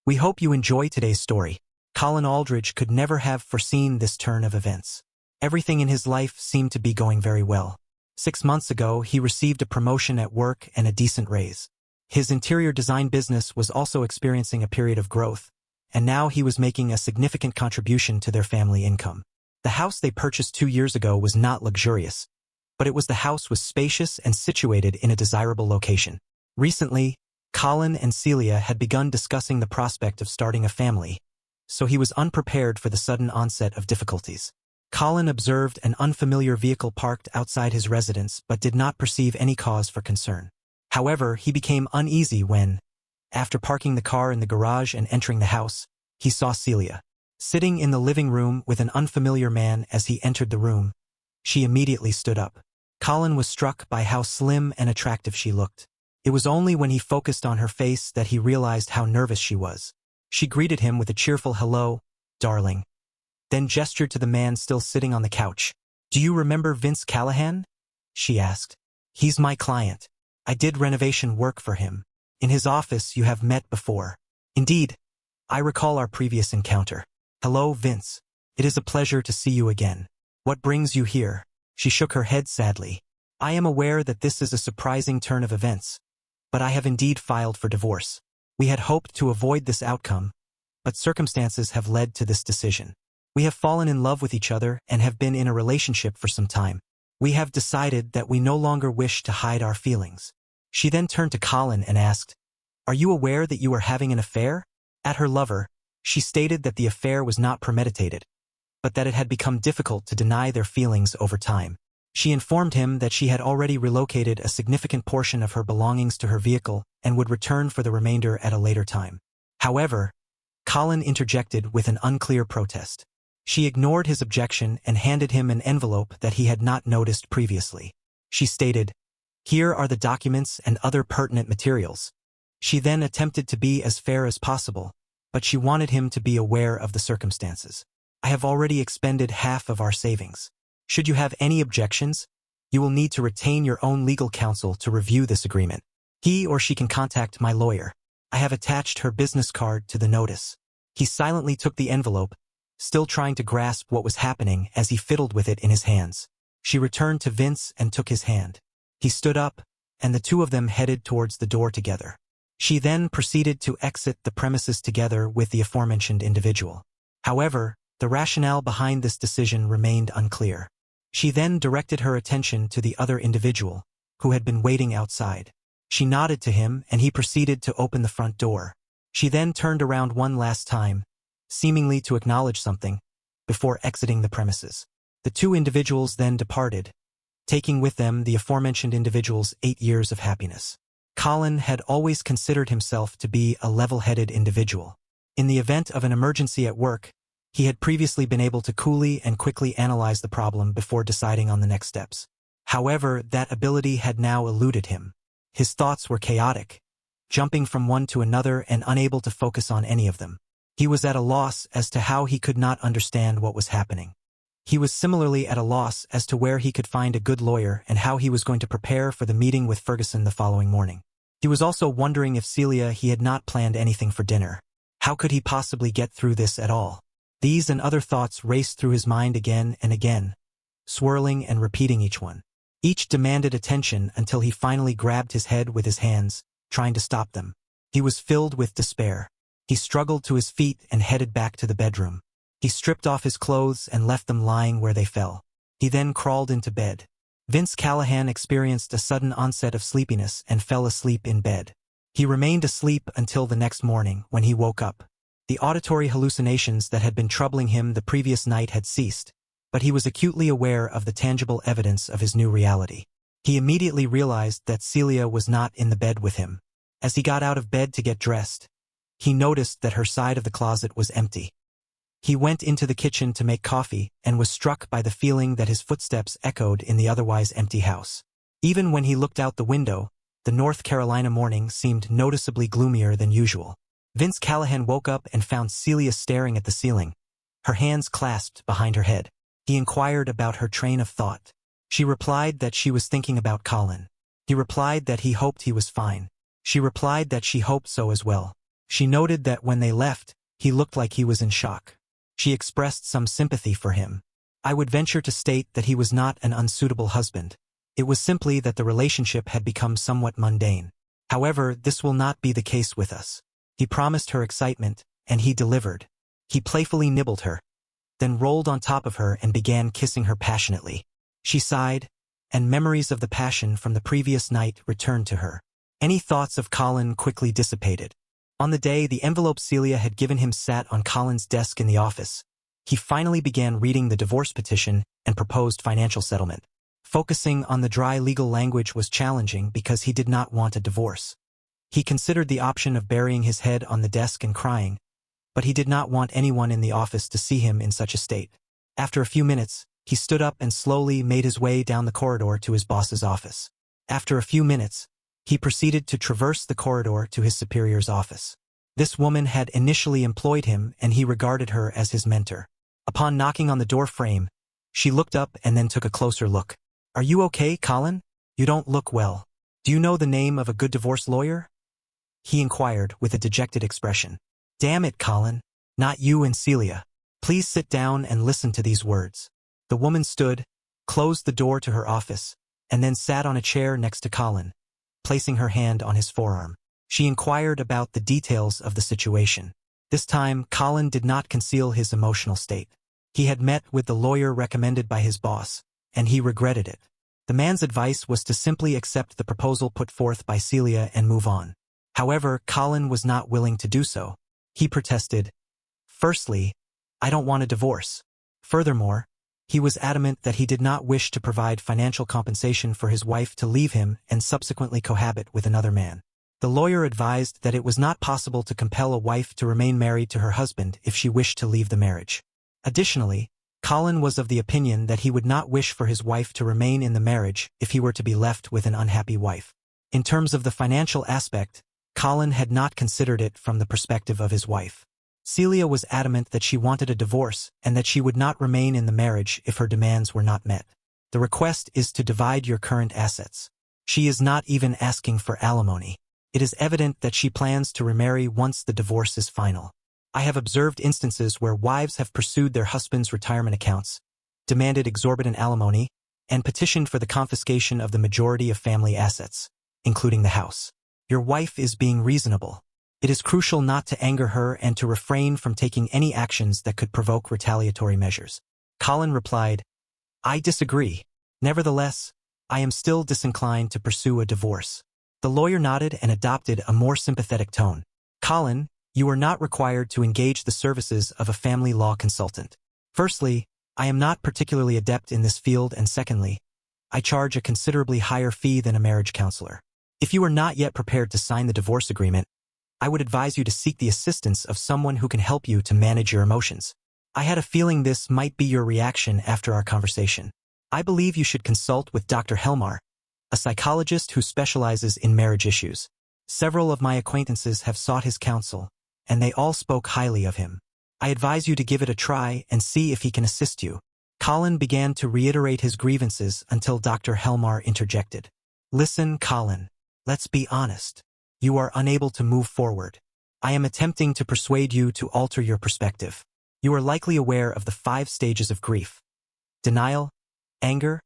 We hope you enjoy today's story. Colin Aldridge could never have foreseen this turn of events. Everything in his life seemed to be going very well. 6 months ago, he received a promotion at work and a decent raise. His interior design business was also experiencing a period of growth, and now he was making a significant contribution to their family income. The house they purchased 2 years ago was not luxurious, but the house was spacious and situated in a desirable location. Recently, Colin and Celia had begun discussing the prospect of starting a family, so he was unprepared for the sudden onset of difficulties. Colin observed an unfamiliar vehicle parked outside his residence but did not perceive any cause for concern. However, he became uneasy when, after parking the car in the garage and entering the house, he saw Celia sitting in the living room with an unfamiliar man. As he entered the room, she immediately stood up. Colin was struck by how slim and attractive she looked. It was only when he focused on her face that he realized how nervous she was. She greeted him with a cheerful "Hello, darling," then gestured to the man still sitting on the couch. "Do you remember Vince Callahan?" she asked. "He's my client. I did renovation work for him. In his office you have met before." "Indeed. I recall our previous encounter." "Hello, Vince. It is a pleasure to see you again. What brings you here?" She shook her head sadly. "I am aware that this is a surprising turn of events, but I have indeed filed for divorce. We had hoped to avoid this outcome, but circumstances have led to this decision. We have fallen in love with each other and have been in a relationship for some time. We have decided that we no longer wish to hide our feelings." She then turned to Colin and asked, "Are you aware that you are having an affair?" At her lover, she stated that the affair was not premeditated, but that it had become difficult to deny their feelings over time. She informed him that she had already relocated a significant portion of her belongings to her vehicle and would return for the remainder at a later time. However, Colin interjected with an unclear protest. She ignored his objection and handed him an envelope that he had not noticed previously. She stated, "Here are the documents and other pertinent materials." She then attempted to be as fair as possible, but she wanted him to be aware of the circumstances. "I have already expended half of our savings. Should you have any objections, you will need to retain your own legal counsel to review this agreement. He or she can contact my lawyer. I have attached her business card to the notice." He silently took the envelope, still trying to grasp what was happening as he fiddled with it in his hands. She returned to Vince and took his hand. He stood up, and the two of them headed towards the door together. She then proceeded to exit the premises together with the aforementioned individual. However, the rationale behind this decision remained unclear. She then directed her attention to the other individual, who had been waiting outside. She nodded to him and he proceeded to open the front door. She then turned around one last time, seemingly to acknowledge something, before exiting the premises. The two individuals then departed, taking with them the aforementioned individual's 8 years of happiness. Colin had always considered himself to be a level-headed individual. In the event of an emergency at work, he had previously been able to coolly and quickly analyze the problem before deciding on the next steps. However, that ability had now eluded him. His thoughts were chaotic, jumping from one to another and unable to focus on any of them. He was at a loss as to how he could not understand what was happening. He was similarly at a loss as to where he could find a good lawyer and how he was going to prepare for the meeting with Ferguson the following morning. He was also wondering if he had not planned anything for dinner. How could he possibly get through this at all? These and other thoughts raced through his mind again and again, swirling and repeating each one. Each demanded attention until he finally grabbed his head with his hands, trying to stop them. He was filled with despair. He struggled to his feet and headed back to the bedroom. He stripped off his clothes and left them lying where they fell. He then crawled into bed. Vince Callahan experienced a sudden onset of sleepiness and fell asleep in bed. He remained asleep until the next morning when he woke up. The auditory hallucinations that had been troubling him the previous night had ceased, but he was acutely aware of the tangible evidence of his new reality. He immediately realized that Celia was not in the bed with him. As he got out of bed to get dressed, he noticed that her side of the closet was empty. He went into the kitchen to make coffee and was struck by the feeling that his footsteps echoed in the otherwise empty house. Even when he looked out the window, the North Carolina morning seemed noticeably gloomier than usual. Vince Callahan woke up and found Celia staring at the ceiling, her hands clasped behind her head. He inquired about her train of thought. She replied that she was thinking about Colin. He replied that he hoped he was fine. She replied that she hoped so as well. She noted that when they left, he looked like he was in shock. She expressed some sympathy for him. I would venture to state that he was not an unsuitable husband. It was simply that the relationship had become somewhat mundane. However, this will not be the case with us. He promised her excitement, and he delivered. He playfully nibbled her, then rolled on top of her and began kissing her passionately. She sighed, and memories of the passion from the previous night returned to her. Any thoughts of Colin quickly dissipated. On the day the envelope Celia had given him sat on Colin's desk in the office, he finally began reading the divorce petition and proposed financial settlement. Focusing on the dry legal language was challenging because he did not want a divorce. He considered the option of burying his head on the desk and crying, but he did not want anyone in the office to see him in such a state. After a few minutes, he stood up and slowly made his way down the corridor to his boss's office. After a few minutes, he proceeded to traverse the corridor to his superior's office. This woman had initially employed him, and he regarded her as his mentor. Upon knocking on the door frame, she looked up and then took a closer look. "Are you okay, Colin? You don't look well. Do you know the name of a good divorce lawyer?" he inquired with a dejected expression. "Damn it, Colin. Not you and Celia. Please sit down and listen to these words." The woman stood, closed the door to her office, and then sat on a chair next to Colin, placing her hand on his forearm. She inquired about the details of the situation. This time, Colin did not conceal his emotional state. He had met with the lawyer recommended by his boss, and he regretted it. The man's advice was to simply accept the proposal put forth by Celia and move on. However, Colin was not willing to do so. He protested, "Firstly, I don't want a divorce." Furthermore, he was adamant that he did not wish to provide financial compensation for his wife to leave him and subsequently cohabit with another man. The lawyer advised that it was not possible to compel a wife to remain married to her husband if she wished to leave the marriage. Additionally, Colin was of the opinion that he would not wish for his wife to remain in the marriage if he were to be left with an unhappy wife. In terms of the financial aspect, Colin had not considered it from the perspective of his wife. Celia was adamant that she wanted a divorce and that she would not remain in the marriage if her demands were not met. The request is to divide your current assets. She is not even asking for alimony. It is evident that she plans to remarry once the divorce is final. I have observed instances where wives have pursued their husbands' retirement accounts, demanded exorbitant alimony, and petitioned for the confiscation of the majority of family assets, including the house. Your wife is being reasonable. It is crucial not to anger her and to refrain from taking any actions that could provoke retaliatory measures. Colin replied, "I disagree. Nevertheless, I am still disinclined to pursue a divorce." The lawyer nodded and adopted a more sympathetic tone. "Colin, you are not required to engage the services of a family law consultant. Firstly, I am not particularly adept in this field, and secondly, I charge a considerably higher fee than a marriage counselor. If you are not yet prepared to sign the divorce agreement, I would advise you to seek the assistance of someone who can help you to manage your emotions. I had a feeling this might be your reaction after our conversation. I believe you should consult with Dr. Helmar, a psychologist who specializes in marriage issues. Several of my acquaintances have sought his counsel, and they all spoke highly of him. I advise you to give it a try and see if he can assist you." Colin began to reiterate his grievances until Dr. Helmar interjected. "Listen, Colin, let's be honest. You are unable to move forward. I am attempting to persuade you to alter your perspective. You are likely aware of the 5 stages of grief: denial, anger,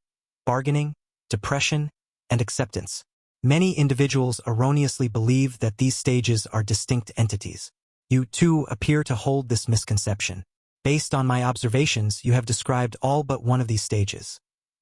bargaining, depression, and acceptance. Many individuals erroneously believe that these stages are distinct entities. You, too, appear to hold this misconception. Based on my observations, you have described all but one of these stages: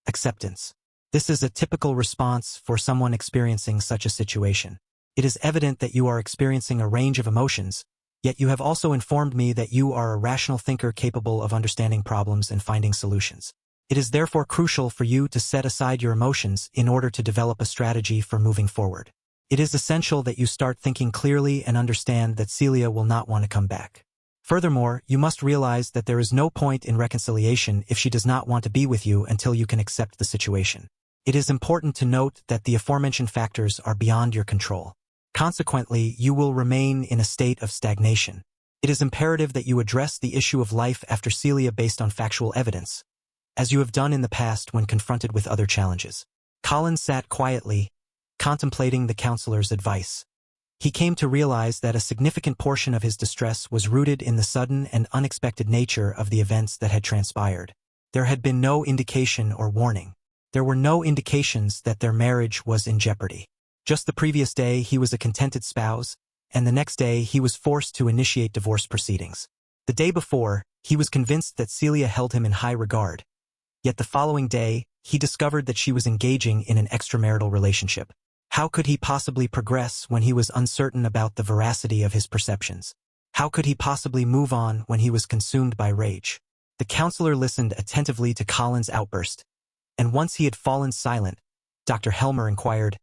acceptance. This is a typical response for someone experiencing such a situation. It is evident that you are experiencing a range of emotions, yet you have also informed me that you are a rational thinker capable of understanding problems and finding solutions. It is therefore crucial for you to set aside your emotions in order to develop a strategy for moving forward. It is essential that you start thinking clearly and understand that Celia will not want to come back. Furthermore, you must realize that there is no point in reconciliation if she does not want to be with you until you can accept the situation. It is important to note that the aforementioned factors are beyond your control. Consequently, you will remain in a state of stagnation. It is imperative that you address the issue of life after Celia based on factual evidence, as you have done in the past when confronted with other challenges. Colin sat quietly, contemplating the counselor's advice. He came to realize that a significant portion of his distress was rooted in the sudden and unexpected nature of the events that had transpired. There had been no indication or warning. There were no indications that their marriage was in jeopardy. Just the previous day he was a contented spouse, and the next day he was forced to initiate divorce proceedings. The day before, he was convinced that Celia held him in high regard. Yet the following day, he discovered that she was engaging in an extramarital relationship. How could he possibly progress when he was uncertain about the veracity of his perceptions? How could he possibly move on when he was consumed by rage? The counselor listened attentively to Colin's outburst, and once he had fallen silent, Dr. Helmer inquired,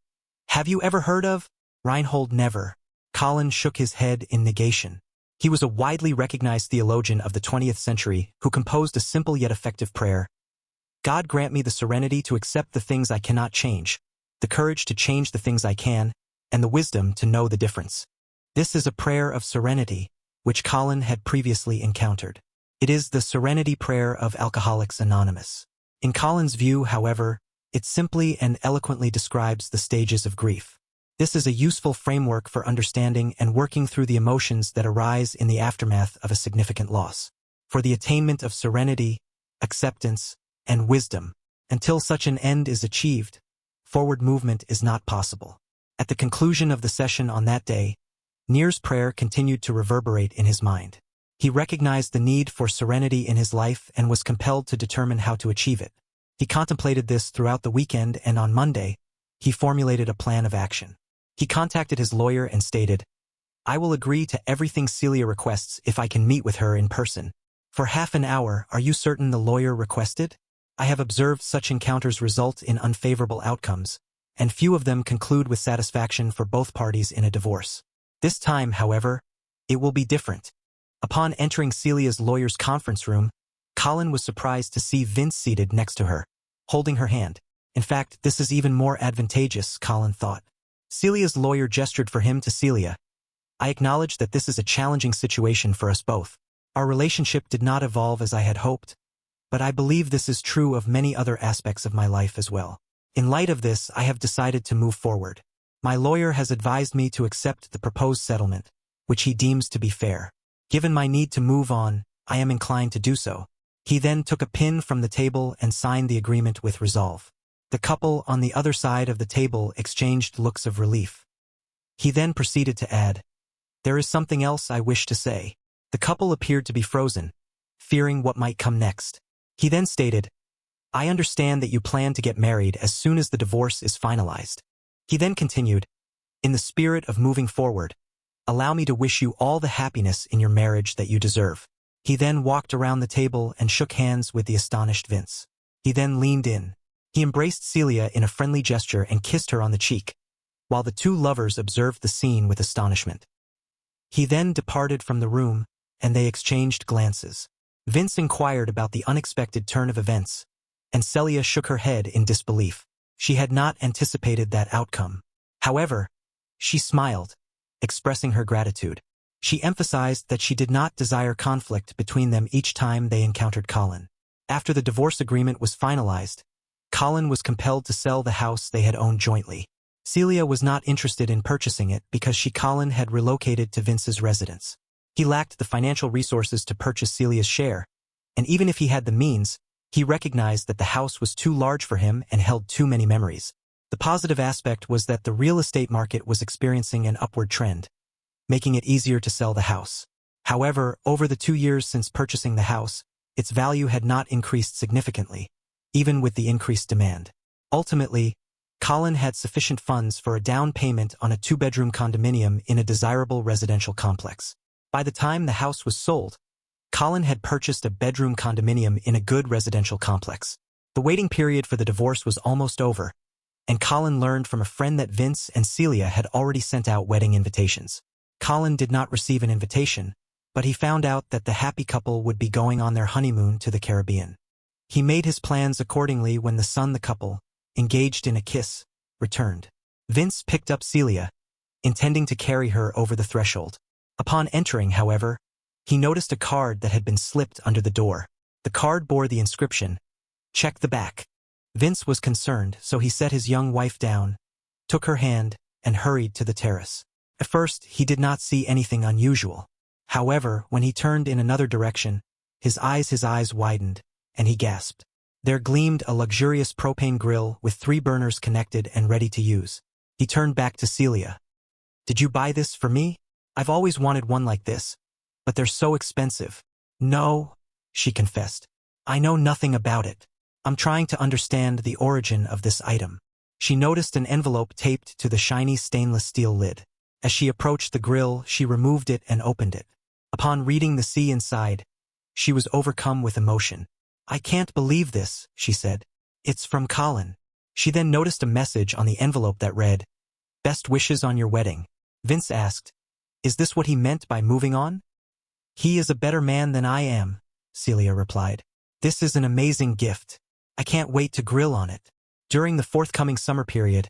"Have you ever heard of Reinhold Never?" Colin shook his head in negation. He was a widely recognized theologian of the 20th century who composed a simple yet effective prayer. God grant me the serenity to accept the things I cannot change, the courage to change the things I can, and the wisdom to know the difference. This is a prayer of serenity, which Colin had previously encountered. It is the serenity prayer of Alcoholics Anonymous. In Colin's view, however, it simply and eloquently describes the stages of grief. This is a useful framework for understanding and working through the emotions that arise in the aftermath of a significant loss. For the attainment of serenity, acceptance, and wisdom, until such an end is achieved, forward movement is not possible. At the conclusion of the session on that day, Near's prayer continued to reverberate in his mind. He recognized the need for serenity in his life and was compelled to determine how to achieve it. He contemplated this throughout the weekend, and on Monday, he formulated a plan of action. He contacted his lawyer and stated, "I will agree to everything Celia requests if I can meet with her in person. For half an hour, are you certain?" the lawyer requested. "I have observed such encounters result in unfavorable outcomes, and few of them conclude with satisfaction for both parties in a divorce. This time, however, it will be different." Upon entering Celia's lawyer's conference room, Colin was surprised to see Vince seated next to her, holding her hand. In fact, this is even more advantageous, Colin thought. Celia's lawyer gestured for him to Celia. "I acknowledge that this is a challenging situation for us both. Our relationship did not evolve as I had hoped, but I believe this is true of many other aspects of my life as well. In light of this, I have decided to move forward. My lawyer has advised me to accept the proposed settlement, which he deems to be fair. Given my need to move on, I am inclined to do so." He then took a pin from the table and signed the agreement with resolve. The couple on the other side of the table exchanged looks of relief. He then proceeded to add, "There is something else I wish to say." The couple appeared to be frozen, fearing what might come next. He then stated, "I understand that you plan to get married as soon as the divorce is finalized." He then continued, "In the spirit of moving forward, allow me to wish you all the happiness in your marriage that you deserve." He then walked around the table and shook hands with the astonished Vince. He then leaned in. He embraced Celia in a friendly gesture and kissed her on the cheek, while the two lovers observed the scene with astonishment. He then departed from the room, and they exchanged glances. Vince inquired about the unexpected turn of events, and Celia shook her head in disbelief. She had not anticipated that outcome. However, she smiled, expressing her gratitude. She emphasized that she did not desire conflict between them each time they encountered Colin. After the divorce agreement was finalized, Colin was compelled to sell the house they had owned jointly. Celia was not interested in purchasing it because Colin had relocated to Vince's residence. He lacked the financial resources to purchase Celia's share, and even if he had the means, he recognized that the house was too large for him and held too many memories. The positive aspect was that the real estate market was experiencing an upward trend, making it easier to sell the house. However, over the 2 years since purchasing the house, its value had not increased significantly, even with the increased demand. Ultimately, Colin had sufficient funds for a down payment on a 2-bedroom condominium in a desirable residential complex. By the time the house was sold, Colin had purchased a bedroom condominium in a good residential complex. The waiting period for the divorce was almost over, and Colin learned from a friend that Vince and Celia had already sent out wedding invitations. Colin did not receive an invitation, but he found out that the happy couple would be going on their honeymoon to the Caribbean. He made his plans accordingly when the couple, engaged in a kiss, returned. Vince picked up Celia, intending to carry her over the threshold. Upon entering, however, he noticed a card that had been slipped under the door. The card bore the inscription, "Check the back." Vince was concerned, so he set his young wife down, took her hand, and hurried to the terrace. At first, he did not see anything unusual. However, when he turned in another direction, his eyes widened, and he gasped. There gleamed a luxurious propane grill with 3 burners connected and ready to use. He turned back to Celia. "Did you buy this for me? I've always wanted one like this, but they're so expensive." "No," she confessed. "I know nothing about it. I'm trying to understand the origin of this item." She noticed an envelope taped to the shiny stainless steel lid. As she approached the grill, she removed it and opened it. Upon reading the C inside, she was overcome with emotion. "I can't believe this," she said. "It's from Colin." She then noticed a message on the envelope that read, "Best wishes on your wedding." Vince asked, "Is this what he meant by moving on?" "He is a better man than I am," Celia replied. "This is an amazing gift. I can't wait to grill on it." During the forthcoming summer period,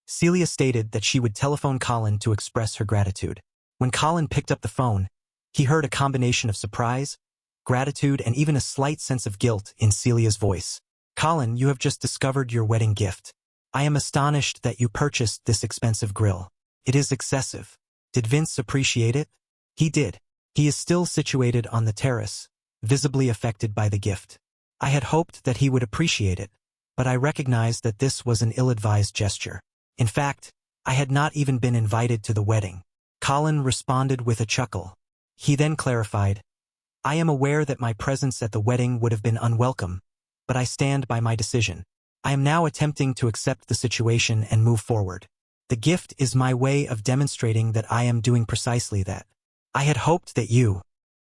Celia stated that she would telephone Colin to express her gratitude. When Colin picked up the phone, he heard a combination of surprise, gratitude, and even a slight sense of guilt in Celia's voice. "Colin, you have just discovered your wedding gift. I am astonished that you purchased this expensive grill. It is excessive." Did Vince appreciate it? He did. He is still situated on the terrace, visibly affected by the gift. "I had hoped that he would appreciate it, but I recognized that this was an ill-advised gesture. In fact, I had not even been invited to the wedding." Colin responded with a chuckle. He then clarified, "I am aware that my presence at the wedding would have been unwelcome, but I stand by my decision. I am now attempting to accept the situation and move forward. The gift is my way of demonstrating that I am doing precisely that. I had hoped that you."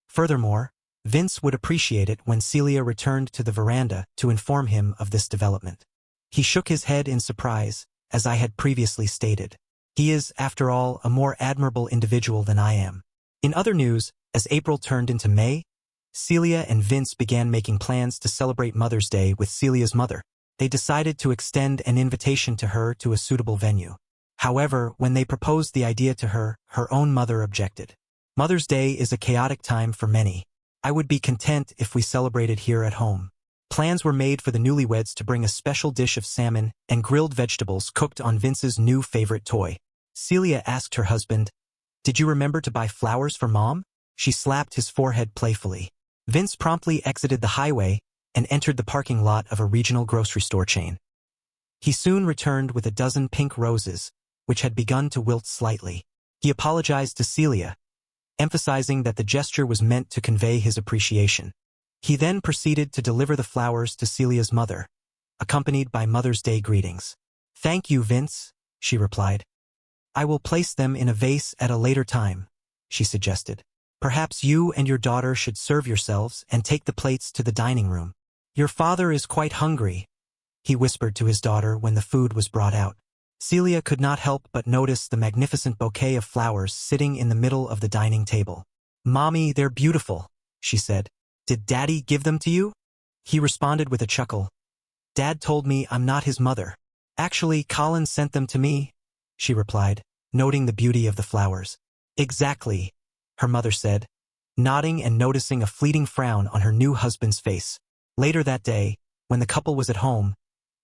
Furthermore, Vince would appreciate it when Celia returned to the veranda to inform him of this development. He shook his head in surprise, as I had previously stated. He is, after all, a more admirable individual than I am. In other news, as April turned into May, Celia and Vince began making plans to celebrate Mother's Day with Celia's mother. They decided to extend an invitation to her to a suitable venue. However, when they proposed the idea to her, her own mother objected. "Mother's Day is a chaotic time for many. I would be content if we celebrated here at home." Plans were made for the newlyweds to bring a special dish of salmon and grilled vegetables cooked on Vince's new favorite toy. Celia asked her husband, "Did you remember to buy flowers for Mom?" She slapped his forehead playfully. Vince promptly exited the highway and entered the parking lot of a regional grocery store chain. He soon returned with a dozen pink roses, which had begun to wilt slightly. He apologized to Celia, emphasizing that the gesture was meant to convey his appreciation. He then proceeded to deliver the flowers to Celia's mother, accompanied by Mother's Day greetings. "Thank you, Vince," she replied. "I will place them in a vase at a later time," she suggested. "Perhaps you and your daughter should serve yourselves and take the plates to the dining room. Your father is quite hungry," he whispered to his daughter when the food was brought out. Celia could not help but notice the magnificent bouquet of flowers sitting in the middle of the dining table. "Mommy, they're beautiful," she said. "Did Daddy give them to you?" He responded with a chuckle. "Dad told me I'm not his mother. Actually, Colin sent them to me," she replied, noting the beauty of the flowers. "Exactly," her mother said, nodding and noticing a fleeting frown on her new husband's face. Later that day, when the couple was at home,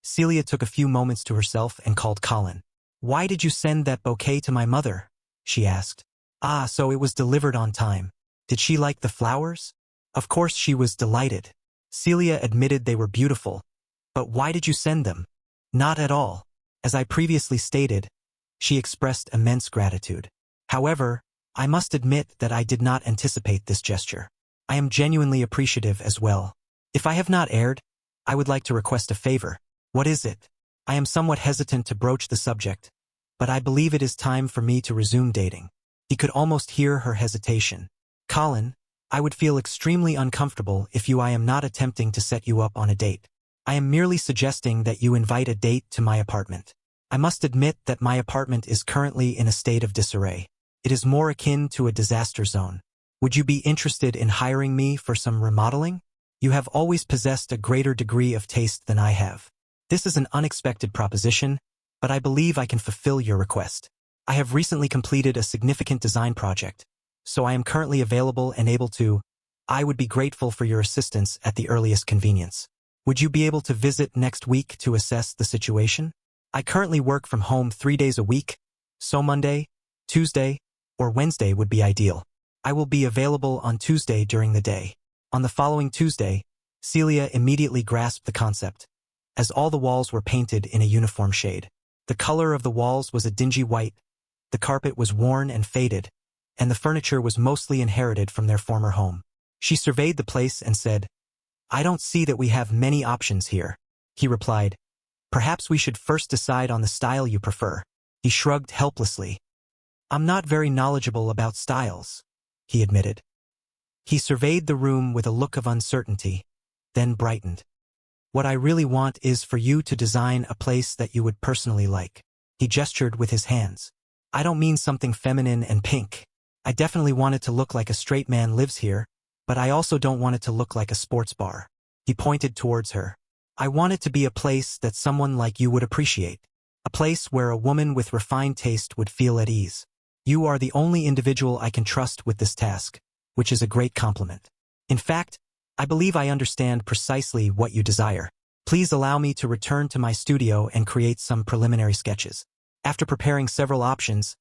Celia took a few moments to herself and called Colin. "Why did you send that bouquet to my mother?" she asked. "Ah, so it was delivered on time. Did she like the flowers?" Of course she was delighted. Celia admitted they were beautiful. "But why did you send them?" "Not at all. As I previously stated, she expressed immense gratitude. However, I must admit that I did not anticipate this gesture. I am genuinely appreciative as well. If I have not erred, I would like to request a favor." "What is it?" I am somewhat hesitant to broach the subject, but I believe it is time for me to resume dating. He could almost hear her hesitation. "Colin, I would feel extremely uncomfortable if I am not attempting to set you up on a date. I am merely suggesting that you invite a date to my apartment. I must admit that my apartment is currently in a state of disarray. It is more akin to a disaster zone. Would you be interested in hiring me for some remodeling? You have always possessed a greater degree of taste than I have. This is an unexpected proposition, but I believe I can fulfill your request. I have recently completed a significant design project, so I am currently available and able to. I would be grateful for your assistance at the earliest convenience. Would you be able to visit next week to assess the situation? I currently work from home 3 days a week, so Monday, Tuesday or Wednesday would be ideal. I will be available on Tuesday during the day. On the following Tuesday, Celia immediately grasped the concept, as all the walls were painted in a uniform shade. The color of the walls was a dingy white, the carpet was worn and faded, and the furniture was mostly inherited from their former home. She surveyed the place and said, "I don't see that we have many options here." He replied, "Perhaps we should first decide on the style you prefer." He shrugged helplessly. "I'm not very knowledgeable about styles," he admitted. He surveyed the room with a look of uncertainty, then brightened. "What I really want is for you to design a place that you would personally like." He gestured with his hands. "I don't mean something feminine and pink. I definitely want it to look like a straight man lives here, but I also don't want it to look like a sports bar." He pointed towards her. "I want it to be a place that someone like you would appreciate. A place where a woman with refined taste would feel at ease. You are the only individual I can trust with this task, which is a great compliment. In fact, I believe I understand precisely what you desire. Please allow me to return to my studio and create some preliminary sketches. After preparing several options,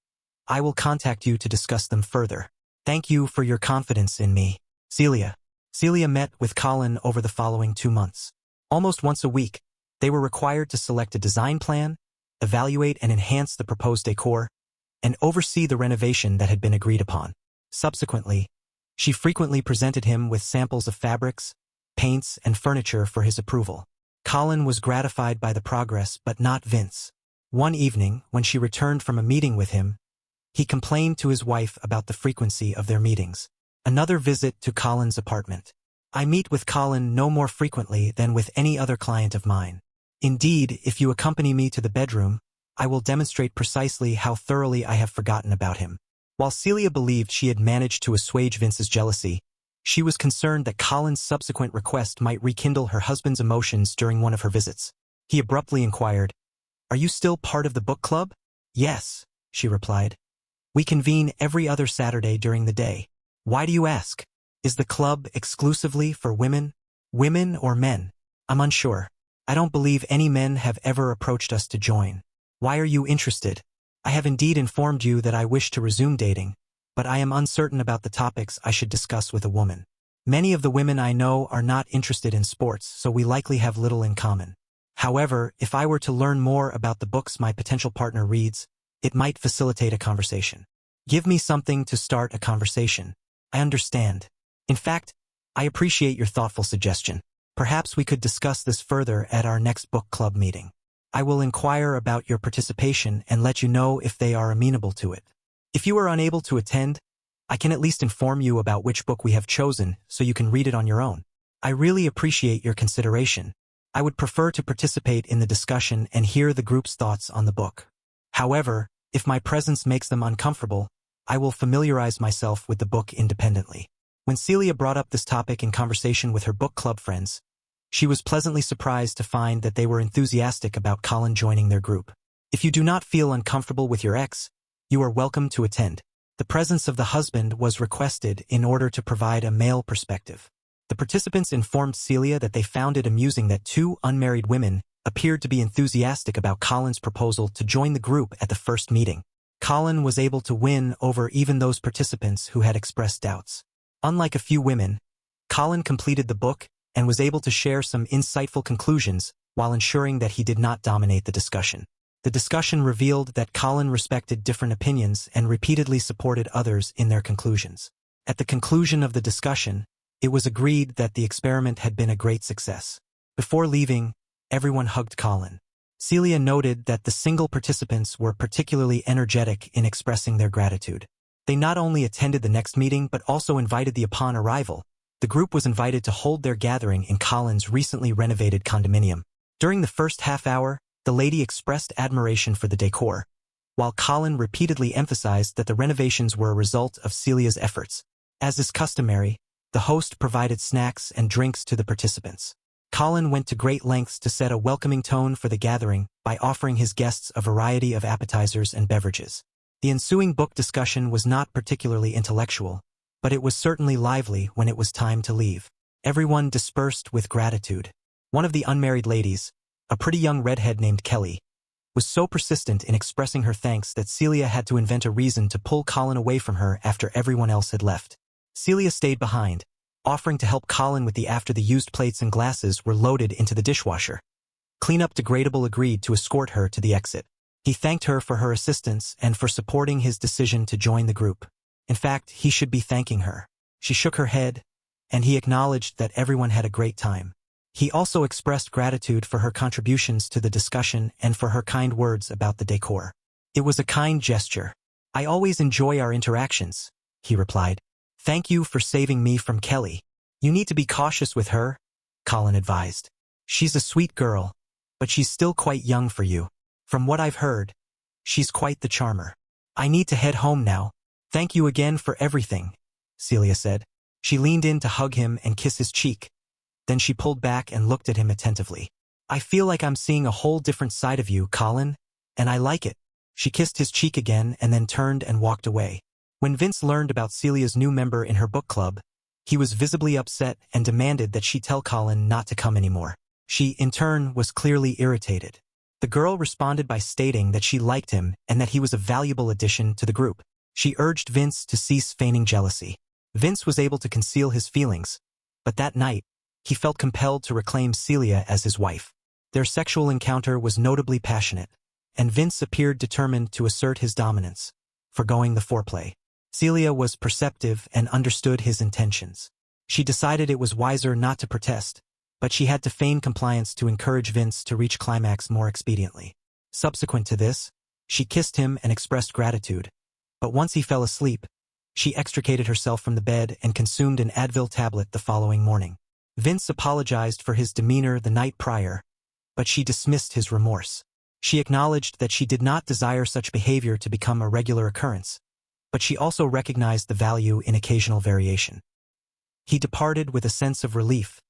I will contact you to discuss them further. Thank you for your confidence in me, Celia." Celia met with Colin over the following 2 months. Almost once a week, they were required to select a design plan, evaluate and enhance the proposed decor, and oversee the renovation that had been agreed upon. Subsequently, she frequently presented him with samples of fabrics, paints, and furniture for his approval. Colin was gratified by the progress, but not Vince. One evening, when she returned from a meeting with him, he complained to his wife about the frequency of their meetings. Another visit to Colin's apartment. "I meet with Colin no more frequently than with any other client of mine. Indeed, if you accompany me to the bedroom, I will demonstrate precisely how thoroughly I have forgotten about him." While Celia believed she had managed to assuage Vince's jealousy, she was concerned that Colin's subsequent request might rekindle her husband's emotions during one of her visits. He abruptly inquired, "Are you still part of the book club?" "Yes," she replied. "We convene every other Saturday during the day." "Why do you ask? Is the club exclusively for women? Women or men?" "I'm unsure. I don't believe any men have ever approached us to join." "Why are you interested?" "I have indeed informed you that I wish to resume dating, but I am uncertain about the topics I should discuss with a woman. Many of the women I know are not interested in sports, so we likely have little in common. However, if I were to learn more about the books my potential partner reads, it might facilitate a conversation." "Give me something to start a conversation." "I understand. In fact, I appreciate your thoughtful suggestion. Perhaps we could discuss this further at our next book club meeting. I will inquire about your participation and let you know if they are amenable to it. If you are unable to attend, I can at least inform you about which book we have chosen so you can read it on your own. I really appreciate your consideration. I would prefer to participate in the discussion and hear the group's thoughts on the book. However, if my presence makes them uncomfortable, I will familiarize myself with the book independently." When Celia brought up this topic in conversation with her book club friends, she was pleasantly surprised to find that they were enthusiastic about Colin joining their group. "If you do not feel uncomfortable with your ex, you are welcome to attend." The presence of the husband was requested in order to provide a male perspective. The participants informed Celia that they found it amusing that 2 unmarried women appeared to be enthusiastic about Colin's proposal to join the group at the first meeting. Colin was able to win over even those participants who had expressed doubts. Unlike a few women, Colin completed the book and was able to share some insightful conclusions while ensuring that he did not dominate the discussion. The discussion revealed that Colin respected different opinions and repeatedly supported others in their conclusions. At the conclusion of the discussion, it was agreed that the experiment had been a great success. Before leaving, everyone hugged Colin. Celia noted that the single participants were particularly energetic in expressing their gratitude. They not only attended the next meeting but also invited them upon arrival. The group was invited to hold their gathering in Colin's recently renovated condominium. During the first half hour, the lady expressed admiration for the decor, while Colin repeatedly emphasized that the renovations were a result of Celia's efforts. As is customary, the host provided snacks and drinks to the participants. Colin went to great lengths to set a welcoming tone for the gathering by offering his guests a variety of appetizers and beverages. The ensuing book discussion was not particularly intellectual, but it was certainly lively when it was time to leave. Everyone dispersed with gratitude. One of the unmarried ladies, a pretty young redhead named Kelly, was so persistent in expressing her thanks that Celia had to invent a reason to pull Colin away from her after everyone else had left. Celia stayed behind, offering to help Colin with the after the used plates and glasses were loaded into the dishwasher. Cleanup Degradable agreed to escort her to the exit. He thanked her for her assistance and for supporting his decision to join the group. In fact, he should be thanking her. She shook her head, and he acknowledged that everyone had a great time. He also expressed gratitude for her contributions to the discussion and for her kind words about the decor. It was a kind gesture. I always enjoy our interactions, he replied. Thank you for saving me from Kelly. You need to be cautious with her, Colin advised. She's a sweet girl, but she's still quite young for you. From what I've heard, she's quite the charmer. I need to head home now. Thank you again for everything, Celia said. She leaned in to hug him and kiss his cheek. Then she pulled back and looked at him attentively. I feel like I'm seeing a whole different side of you, Colin, and I like it. She kissed his cheek again and then turned and walked away. When Vince learned about Celia's new member in her book club, he was visibly upset and demanded that she tell Colin not to come anymore. She, in turn, was clearly irritated. The girl responded by stating that she liked him and that he was a valuable addition to the group. She urged Vince to cease feigning jealousy. Vince was able to conceal his feelings, but that night, he felt compelled to reclaim Celia as his wife. Their sexual encounter was notably passionate, and Vince appeared determined to assert his dominance, foregoing the foreplay. Celia was perceptive and understood his intentions. She decided it was wiser not to protest, but she had to feign compliance to encourage Vince to reach climax more expediently. Subsequent to this, she kissed him and expressed gratitude, but once he fell asleep, she extricated herself from the bed and consumed an Advil tablet the following morning. Vince apologized for his demeanor the night prior, but she dismissed his remorse. She acknowledged that she did not desire such behavior to become a regular occurrence, but she also recognized the value in occasional variation. He departed with a sense of relief,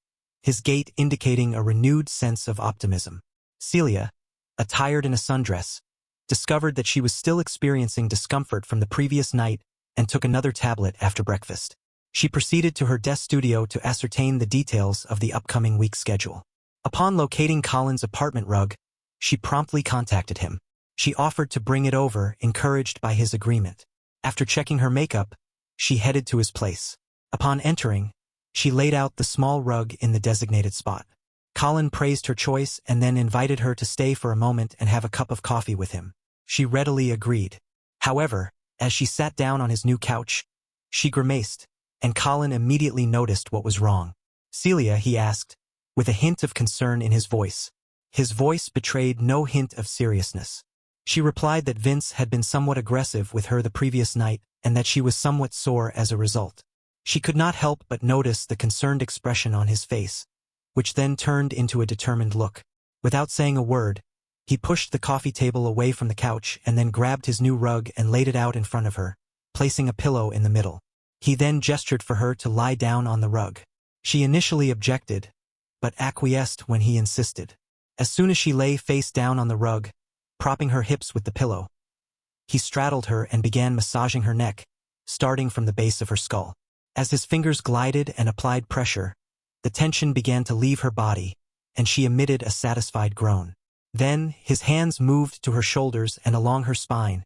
his gait indicating a renewed sense of optimism. Celia, attired in a sundress, discovered that she was still experiencing discomfort from the previous night and took another tablet after breakfast. She proceeded to her desk studio to ascertain the details of the upcoming week's schedule. Upon locating Colin's apartment rug, she promptly contacted him. She offered to bring it over, encouraged by his agreement. After checking her makeup, she headed to his place. Upon entering, she laid out the small rug in the designated spot. Colin praised her choice and then invited her to stay for a moment and have a cup of coffee with him. She readily agreed. However, as she sat down on his new couch, she grimaced, and Colin immediately noticed what was wrong. Celia, he asked, with a hint of concern in his voice. His voice betrayed no hint of seriousness. She replied that Vince had been somewhat aggressive with her the previous night and that she was somewhat sore as a result. She could not help but notice the concerned expression on his face, which then turned into a determined look. Without saying a word, he pushed the coffee table away from the couch and then grabbed his new rug and laid it out in front of her, placing a pillow in the middle. He then gestured for her to lie down on the rug. She initially objected, but acquiesced when he insisted. As soon as she lay face down on the rug, propping her hips with the pillow, he straddled her and began massaging her neck, starting from the base of her skull. As his fingers glided and applied pressure, the tension began to leave her body, and she emitted a satisfied groan. Then, his hands moved to her shoulders and along her spine,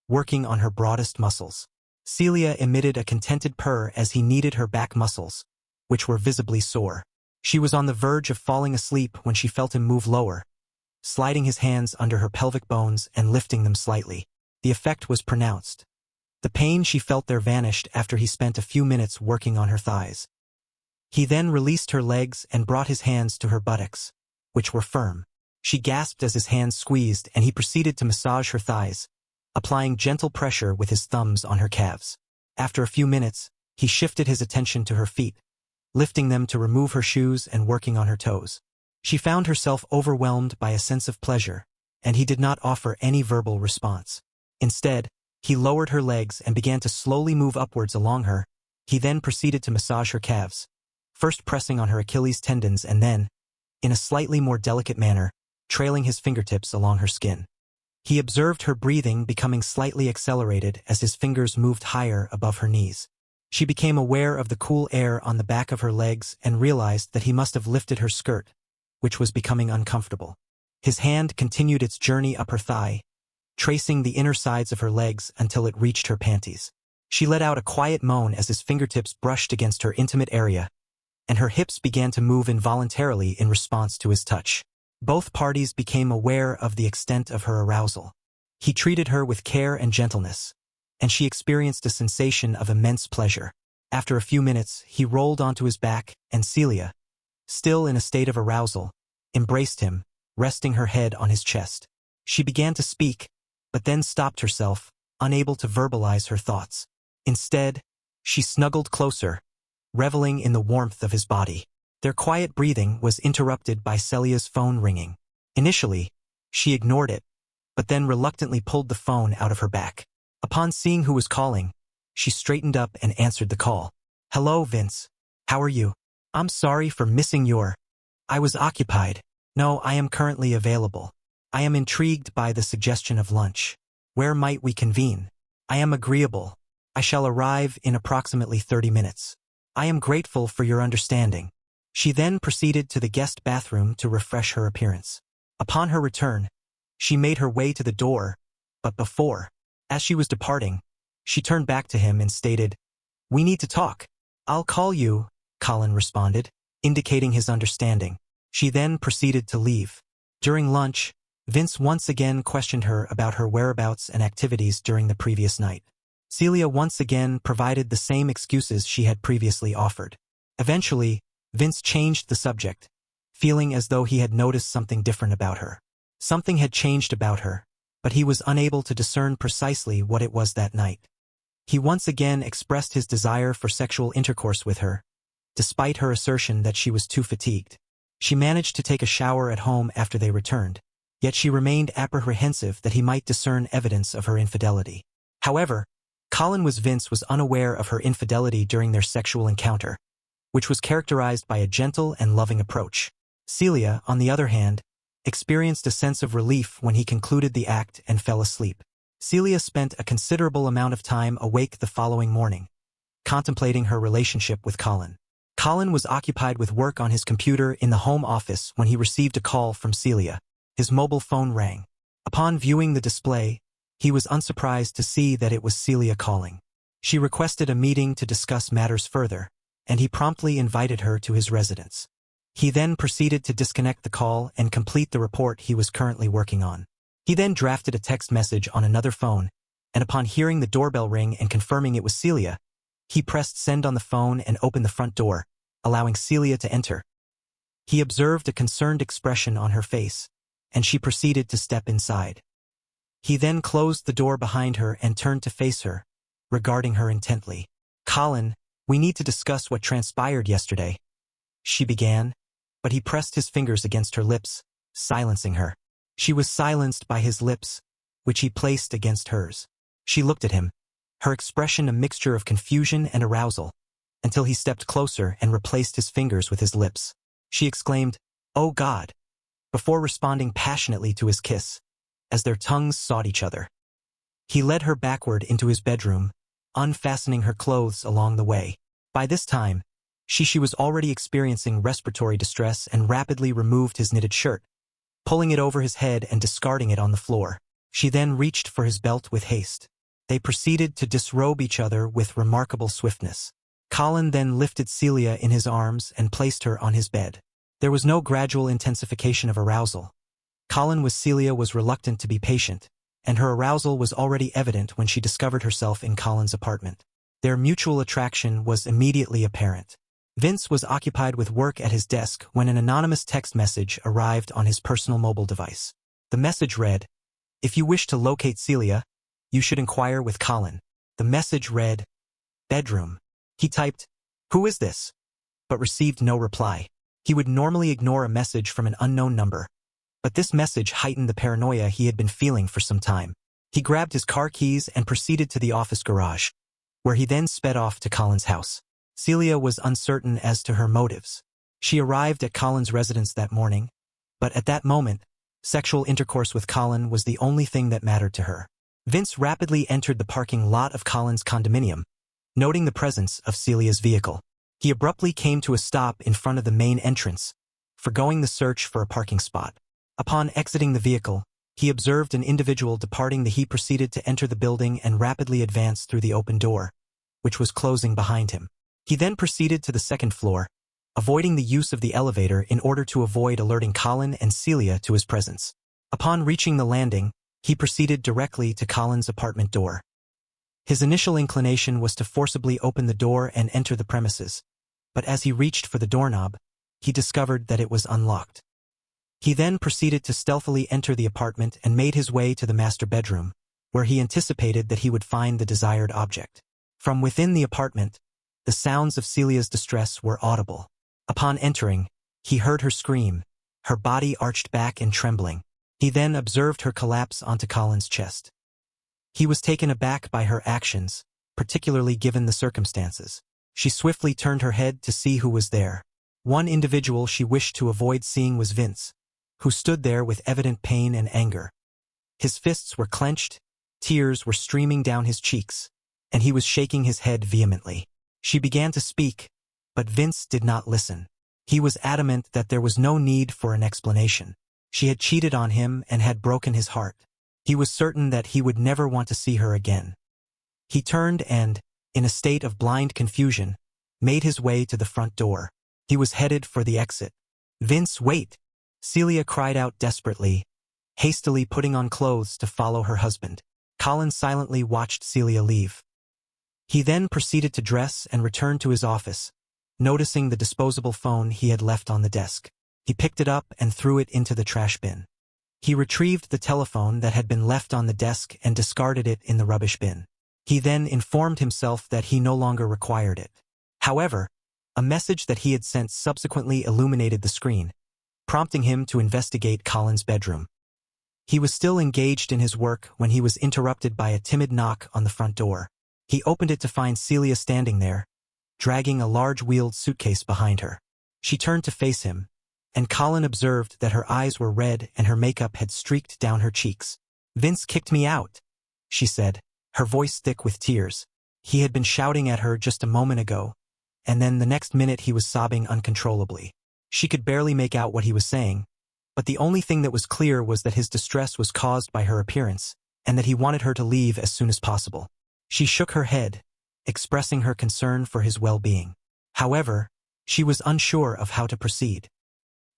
working on her broadest muscles. Celia emitted a contented purr as he kneaded her back muscles, which were visibly sore. She was on the verge of falling asleep when she felt him move lower, sliding his hands under her pelvic bones and lifting them slightly. The effect was pronounced. The pain she felt there vanished after he spent a few minutes working on her thighs. He then released her legs and brought his hands to her buttocks, which were firm. She gasped as his hands squeezed and he proceeded to massage her thighs, applying gentle pressure with his thumbs on her calves. After a few minutes, he shifted his attention to her feet, lifting them to remove her shoes and working on her toes. She found herself overwhelmed by a sense of pleasure, and he did not offer any verbal response. Instead, he lowered her legs and began to slowly move upwards along her. He then proceeded to massage her calves, first pressing on her Achilles tendons and then, in a slightly more delicate manner, trailing his fingertips along her skin. He observed her breathing becoming slightly accelerated as his fingers moved higher above her knees. She became aware of the cool air on the back of her legs and realized that he must have lifted her skirt, which was becoming uncomfortable. His hand continued its journey up her thigh, tracing the inner sides of her legs until it reached her panties. She let out a quiet moan as his fingertips brushed against her intimate area, and her hips began to move involuntarily in response to his touch. Both parties became aware of the extent of her arousal. He treated her with care and gentleness, and she experienced a sensation of immense pleasure. After a few minutes, he rolled onto his back, and Celia, still in a state of arousal, embraced him, resting her head on his chest. She began to speak, but then stopped herself, unable to verbalize her thoughts. Instead, she snuggled closer, reveling in the warmth of his body. Their quiet breathing was interrupted by Celia's phone ringing. Initially, she ignored it, but then reluctantly pulled the phone out of her back. Upon seeing who was calling, she straightened up and answered the call. "Hello, Vince. How are you? I'm sorry for missing your... I was occupied. No, I am currently available. I am intrigued by the suggestion of lunch. Where might we convene? I am agreeable. I shall arrive in approximately 30 minutes. I am grateful for your understanding." She then proceeded to the guest bathroom to refresh her appearance. Upon her return, she made her way to the door, but as she was departing, she turned back to him and stated, "We need to talk." "I'll call you," Colin responded, indicating his understanding. She then proceeded to leave. During lunch, Vince once again questioned her about her whereabouts and activities during the previous night. Celia once again provided the same excuses she had previously offered. Eventually, Vince changed the subject, feeling as though he had noticed something different about her. Something had changed about her, but he was unable to discern precisely what it was that night. He once again expressed his desire for sexual intercourse with her, despite her assertion that she was too fatigued. She managed to take a shower at home after they returned, yet she remained apprehensive that he might discern evidence of her infidelity. However, Vince was unaware of her infidelity during their sexual encounter, which was characterized by a gentle and loving approach. Celia, on the other hand, experienced a sense of relief when he concluded the act and fell asleep. Celia spent a considerable amount of time awake the following morning, contemplating her relationship with Colin. Colin was occupied with work on his computer in the home office when he received a call from Celia. His mobile phone rang. Upon viewing the display, he was unsurprised to see that it was Celia calling. She requested a meeting to discuss matters further, and he promptly invited her to his residence. He then proceeded to disconnect the call and complete the report he was currently working on. He then drafted a text message on another phone, and upon hearing the doorbell ring and confirming it was Celia, he pressed send on the phone and opened the front door, allowing Celia to enter. He observed a concerned expression on her face, and she proceeded to step inside. He then closed the door behind her and turned to face her, regarding her intently. "Colin, we need to discuss what transpired yesterday," she began, but he pressed his fingers against her lips, silencing her. She was silenced by his lips, which he placed against hers. She looked at him, her expression a mixture of confusion and arousal, until he stepped closer and replaced his fingers with his lips. She exclaimed, "Oh God," before responding passionately to his kiss, as their tongues sought each other. He led her backward into his bedroom, unfastening her clothes along the way. By this time, she was already experiencing respiratory distress and rapidly removed his knitted shirt, pulling it over his head and discarding it on the floor. She then reached for his belt with haste. They proceeded to disrobe each other with remarkable swiftness. Colin then lifted Celia in his arms and placed her on his bed. There was no gradual intensification of arousal. Celia was reluctant to be patient, and her arousal was already evident when she discovered herself in Colin's apartment. Their mutual attraction was immediately apparent. Vince was occupied with work at his desk when an anonymous text message arrived on his personal mobile device. The message read, "If you wish to locate Celia, you should inquire with Colin." The message read, "Bedroom." He typed, "Who is this?" but received no reply. He would normally ignore a message from an unknown number, but this message heightened the paranoia he had been feeling for some time. He grabbed his car keys and proceeded to the office garage, where he then sped off to Colin's house. Celia was uncertain as to her motives. She arrived at Colin's residence that morning, but at that moment, sexual intercourse with Colin was the only thing that mattered to her. Vince rapidly entered the parking lot of Colin's condominium, noting the presence of Celia's vehicle. He abruptly came to a stop in front of the main entrance, forgoing the search for a parking spot. Upon exiting the vehicle, he observed an individual departing. He proceeded to enter the building and rapidly advance through the open door, which was closing behind him. He then proceeded to the second floor, avoiding the use of the elevator in order to avoid alerting Colin and Celia to his presence. Upon reaching the landing, he proceeded directly to Colin's apartment door. His initial inclination was to forcibly open the door and enter the premises, but as he reached for the doorknob, he discovered that it was unlocked. He then proceeded to stealthily enter the apartment and made his way to the master bedroom, where he anticipated that he would find the desired object. From within the apartment, the sounds of Celia's distress were audible. Upon entering, he heard her scream, her body arched back and trembling. He then observed her collapse onto Colin's chest. He was taken aback by her actions, particularly given the circumstances. She swiftly turned her head to see who was there. One individual she wished to avoid seeing was Vince, who stood there with evident pain and anger. His fists were clenched, tears were streaming down his cheeks, and he was shaking his head vehemently. She began to speak, but Vince did not listen. He was adamant that there was no need for an explanation. She had cheated on him and had broken his heart. He was certain that he would never want to see her again. He turned and, in a state of blind confusion, made his way to the front door. He was headed for the exit. "Vince, wait!" Celia cried out desperately, hastily putting on clothes to follow her husband. Colin silently watched Celia leave. He then proceeded to dress and return to his office, noticing the disposable phone he had left on the desk. He picked it up and threw it into the trash bin. He retrieved the telephone that had been left on the desk and discarded it in the rubbish bin. He then informed himself that he no longer required it. However, a message that he had sent subsequently illuminated the screen, prompting him to investigate Colin's bedroom. He was still engaged in his work when he was interrupted by a timid knock on the front door. He opened it to find Celia standing there, dragging a large-wheeled suitcase behind her. She turned to face him, and Colin observed that her eyes were red and her makeup had streaked down her cheeks. "Vince kicked me out," she said, her voice thick with tears. He had been shouting at her just a moment ago, and then the next minute he was sobbing uncontrollably. She could barely make out what he was saying, but the only thing that was clear was that his distress was caused by her appearance, and that he wanted her to leave as soon as possible. She shook her head, expressing her concern for his well-being. However, she was unsure of how to proceed.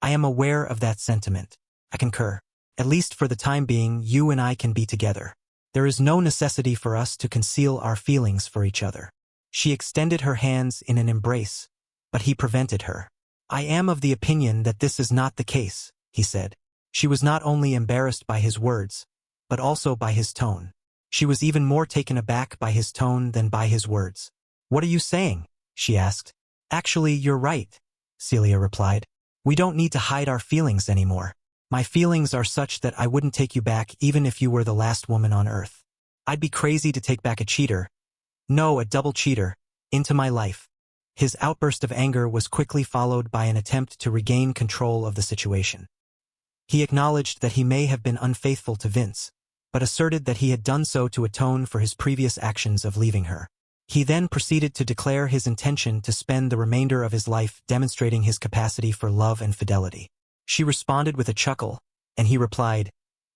"I am aware of that sentiment. I concur. At least for the time being, you and I can be together. There is no necessity for us to conceal our feelings for each other." She extended her hands in an embrace, but he prevented her. "I am of the opinion that this is not the case," he said. She was not only embarrassed by his words, but also by his tone. She was even more taken aback by his tone than by his words. "What are you saying?" she asked. "Actually, you're right," Celia replied. "We don't need to hide our feelings anymore. My feelings are such that I wouldn't take you back even if you were the last woman on earth. I'd be crazy to take back a cheater, no, a double cheater, into my life." His outburst of anger was quickly followed by an attempt to regain control of the situation. He acknowledged that he may have been unfaithful to Vince, but asserted that he had done so to atone for his previous actions of leaving her. He then proceeded to declare his intention to spend the remainder of his life demonstrating his capacity for love and fidelity. She responded with a chuckle, and he replied,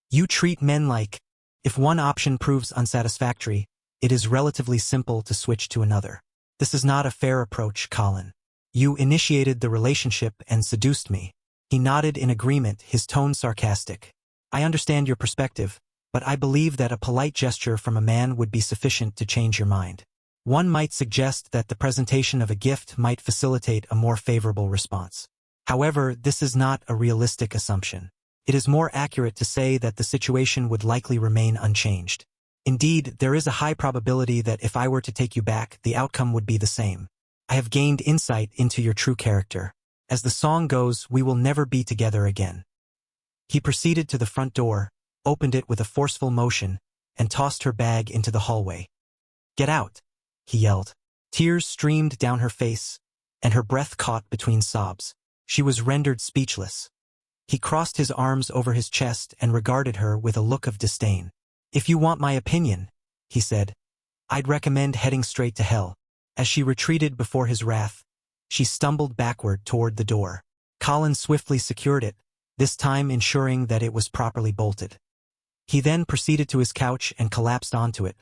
"You treat men like, if one option proves unsatisfactory, it is relatively simple to switch to another. This is not a fair approach, Colin. You initiated the relationship and seduced me." He nodded in agreement, his tone sarcastic. "I understand your perspective, but I believe that a polite gesture from a man would be sufficient to change your mind. One might suggest that the presentation of a gift might facilitate a more favorable response. However, this is not a realistic assumption. It is more accurate to say that the situation would likely remain unchanged. Indeed, there is a high probability that if I were to take you back, the outcome would be the same. I have gained insight into your true character. As the song goes, we will never be together again." He proceeded to the front door, opened it with a forceful motion, and tossed her bag into the hallway. "Get out," he yelled. Tears streamed down her face, and her breath caught between sobs. She was rendered speechless. He crossed his arms over his chest and regarded her with a look of disdain. "If you want my opinion," he said, "I'd recommend heading straight to hell." As she retreated before his wrath, she stumbled backward toward the door. Colin swiftly secured it, this time ensuring that it was properly bolted. He then proceeded to his couch and collapsed onto it,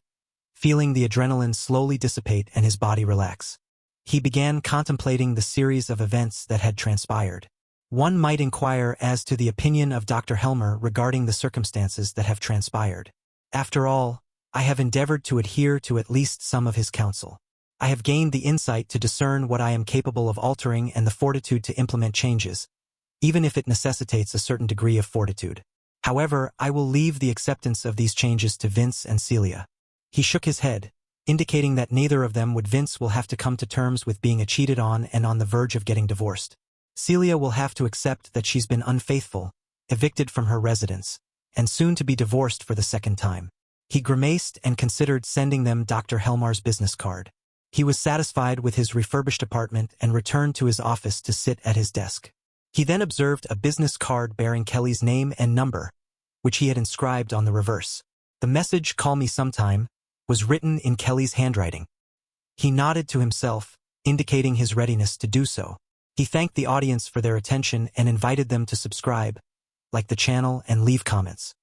feeling the adrenaline slowly dissipate and his body relax. He began contemplating the series of events that had transpired. One might inquire as to the opinion of Dr. Helmer regarding the circumstances that have transpired. After all, I have endeavored to adhere to at least some of his counsel. I have gained the insight to discern what I am capable of altering and the fortitude to implement changes, even if it necessitates a certain degree of fortitude. However, I will leave the acceptance of these changes to Vince and Celia. He shook his head, indicating that neither of them would. Vince will have to come to terms with being cheated on and on the verge of getting divorced. Celia will have to accept that she's been unfaithful, evicted from her residence, and soon to be divorced for the second time. He grimaced and considered sending them Dr. Helmar's business card. He was satisfied with his refurbished apartment and returned to his office to sit at his desk. He then observed a business card bearing Kelly's name and number, which he had inscribed on the reverse. The message, "Call me sometime," was written in Kelly's handwriting. He nodded to himself, indicating his readiness to do so. He thanked the audience for their attention and invited them to subscribe, like the channel, and leave comments.